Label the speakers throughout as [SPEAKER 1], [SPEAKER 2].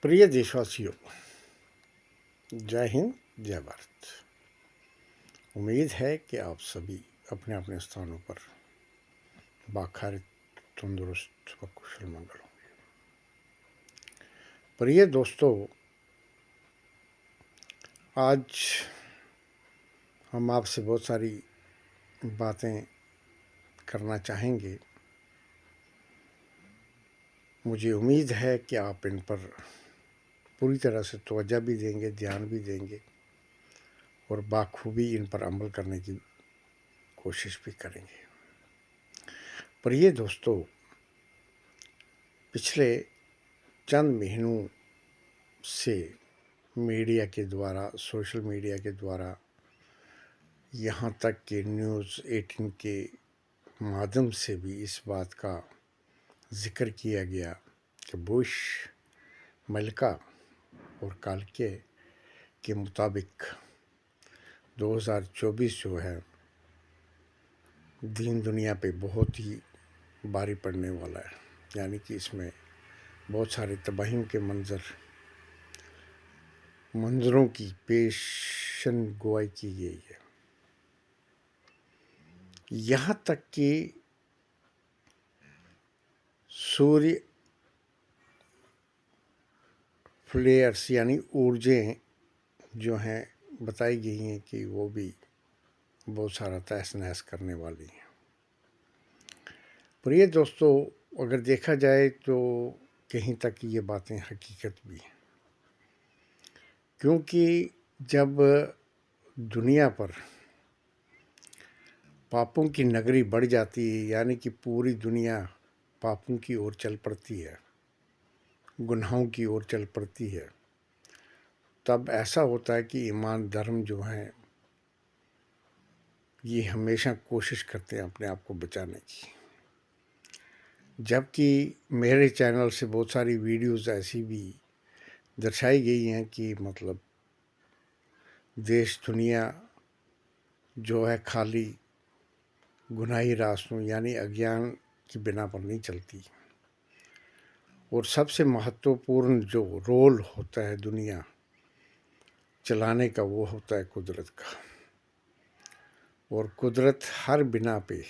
[SPEAKER 1] प्रिय देशवासियों, जय हिंद, जय भारत। उम्मीद है कि आप सभी अपने अपने स्थानों पर बाखैर, तंदुरुस्त व कुशल मंगल होंगे। प्रिय दोस्तों, आज हम आपसे बहुत सारी बातें करना चाहेंगे। मुझे उम्मीद है कि आप इन पर पूरी तरह से तवज्जो भी देंगे, ध्यान भी देंगे और बाखूबी इन पर अमल करने की कोशिश भी करेंगे। प्रिय दोस्तों, पिछले चंद महीनों से मीडिया के द्वारा, सोशल मीडिया के द्वारा, यहाँ तक कि न्यूज़ 18 के माध्यम से भी इस बात का जिक्र किया गया कि बुश, मलिका और कालके के मुताबिक 2024 जो है दीन दुनिया पे बहुत ही भारी पड़ने वाला है। यानी कि इसमें बहुत सारे तबाहियों के मंजरों की पेशन गोई की गई है। यहाँ तक कि सूर्य फ्लेयर्स यानी ऊर्जाएं जो हैं बताई गई हैं कि वो भी बहुत सारा तहस नहस करने वाली हैं। प्रिय दोस्तों, अगर देखा जाए तो कहीं तक ये बातें हकीकत भी हैं, क्योंकि जब दुनिया पर पापों की नगरी बढ़ जाती है, यानी कि पूरी दुनिया पापों की ओर चल पड़ती है, गुनाहों की ओर चल पड़ती है, तब ऐसा होता है कि ईमान धर्म जो हैं ये हमेशा कोशिश करते हैं अपने आप को बचाने की। जबकि मेरे चैनल से बहुत सारी वीडियोस ऐसी भी दर्शाई गई हैं कि मतलब देश दुनिया जो है खाली गुनाही रास्तों यानी अज्ञान की बिना पर नहीं चलती, और सबसे महत्वपूर्ण जो रोल होता है दुनिया चलाने का वो होता है कुदरत का। और कुदरत हर बिना पे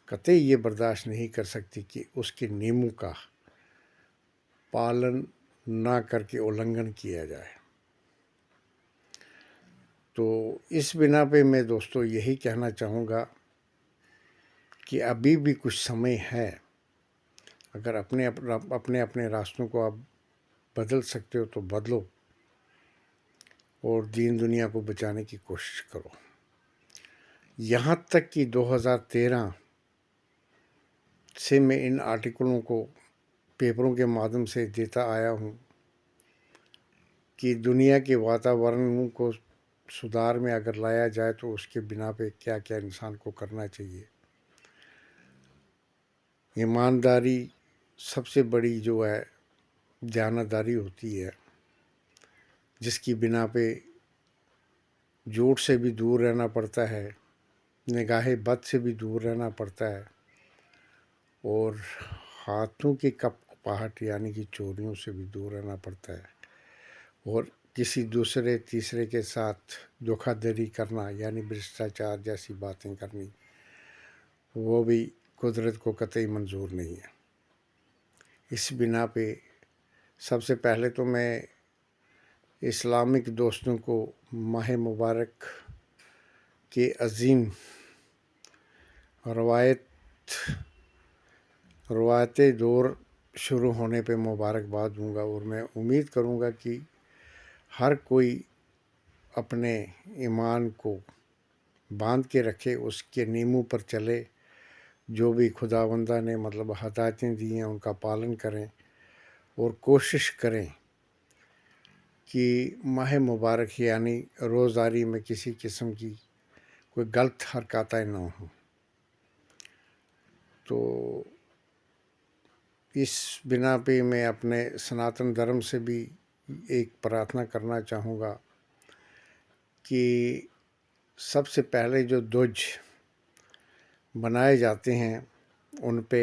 [SPEAKER 1] कतई ये बर्दाश्त नहीं कर सकती कि उसके नियमों का पालन ना करके उल्लंघन किया जाए। तो इस बिना पे मैं दोस्तों यही कहना चाहूँगा कि अभी भी कुछ समय है। अगर अपने अपने रास्तों को आप बदल सकते हो तो बदलो और दीन दुनिया को बचाने की कोशिश करो। यहाँ तक कि 2013 से मैं इन आर्टिकलों को पेपरों के माध्यम से देता आया हूँ कि दुनिया के वातावरण को सुधार में अगर लाया जाए तो उसके बिना पे क्या क्या इंसान को करना चाहिए। ईमानदारी सबसे बड़ी जो है दयानतदारी होती है, जिसकी बिना पे झूठ से भी दूर रहना पड़ता है, निगाहे बद से भी दूर रहना पड़ता है, और हाथों की कपकपाहट यानी कि चोरियों से भी दूर रहना पड़ता है, और किसी दूसरे तीसरे के साथ धोखाधड़ी करना यानी भ्रष्टाचार जैसी बातें करनी वो भी कुदरत को कतई मंजूर नहीं है। इस बिना पे सबसे पहले तो मैं इस्लामिक दोस्तों को माह मुबारक के अजीम रवायती दौर शुरू होने पे मुबारकबाद दूंगा, और मैं उम्मीद करूंगा कि हर कोई अपने ईमान को बांध के रखे, उसके नियमों पर चले, जो भी खुदावंदा ने मतलब हदायतें दी हैं उनका पालन करें, और कोशिश करें कि माह मुबारक यानी रोज़ारी में किसी किस्म की कोई गलत हरकतें ना हों। तो इस बिना पे मैं अपने सनातन धर्म से भी एक प्रार्थना करना चाहूँगा कि सबसे पहले जो ध्वज बनाए जाते हैं उन पे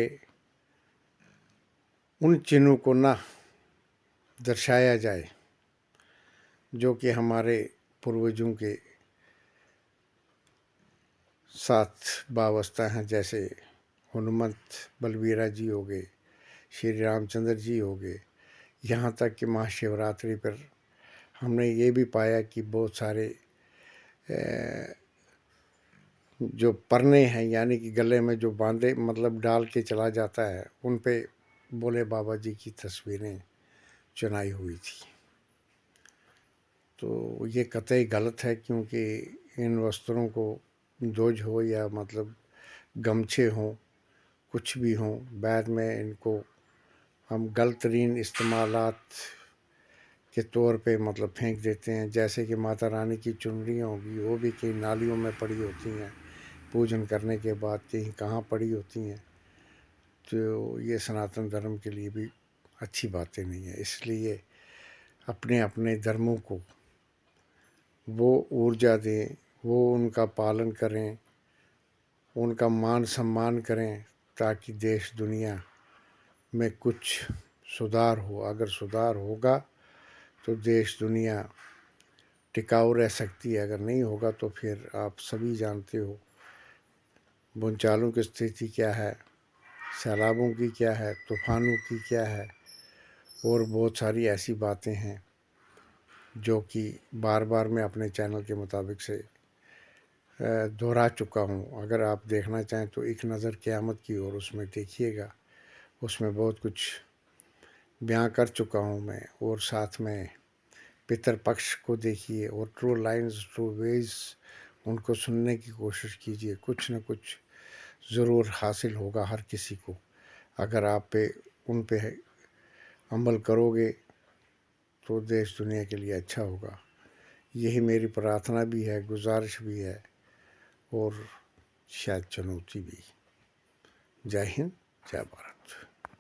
[SPEAKER 1] उन चिन्हों को ना दर्शाया जाए, जो कि हमारे पूर्वजों के साथ वाबस्ता हैं, जैसे हनुमंत बलबीरा जी हो गए, श्री रामचंद्र जी हो गए। यहाँ तक कि महाशिवरात्रि पर हमने ये भी पाया कि बहुत सारे जो परने हैं, यानी कि गले में जो बांधे मतलब डाल के चला जाता है, उन पे भोले बाबा जी की तस्वीरें चुनाई हुई थी। तो ये कतई गलत है, क्योंकि इन वस्त्रों को दोज हो या मतलब गमछे हों, कुछ भी हों, बाद में इनको हम गलत तरीन इस्तेमालात के तौर पे मतलब फेंक देते हैं। जैसे कि माता रानी की चुनरियाँ होगी, वो भी कहीं नालियों में पड़ी होती हैं, पूजन करने के बाद कहीं कहाँ पड़ी होती हैं। तो ये सनातन धर्म के लिए भी अच्छी बातें नहीं है। इसलिए अपने अपने धर्मों को वो ऊर्जा दें, वो उनका पालन करें, उनका मान सम्मान करें, ताकि देश दुनिया में कुछ सुधार हो। अगर सुधार होगा तो देश दुनिया टिकाऊ रह सकती है, अगर नहीं होगा तो फिर आप सभी जानते हो भूचालों की स्थिति क्या है, सैलाबों की क्या है, तूफानों की क्या है, और बहुत सारी ऐसी बातें हैं जो कि बार बार मैं अपने चैनल के मुताबिक से दोहरा चुका हूँ। अगर आप देखना चाहें तो एक नज़र क़यामत की ओर उसमें देखिएगा, उसमें बहुत कुछ बयां कर चुका हूँ मैं। और साथ में पितरपक्ष को देखिए, और ट्रू लाइन्स ट्रू वेज उनको सुनने की कोशिश कीजिए। कुछ न कुछ ज़रूर हासिल होगा हर किसी को, अगर आप उन पे अमल करोगे तो देश दुनिया के लिए अच्छा होगा। यही मेरी प्रार्थना भी है, गुजारिश भी है, और शायद चुनौती भी। जय हिंद, जय भारत।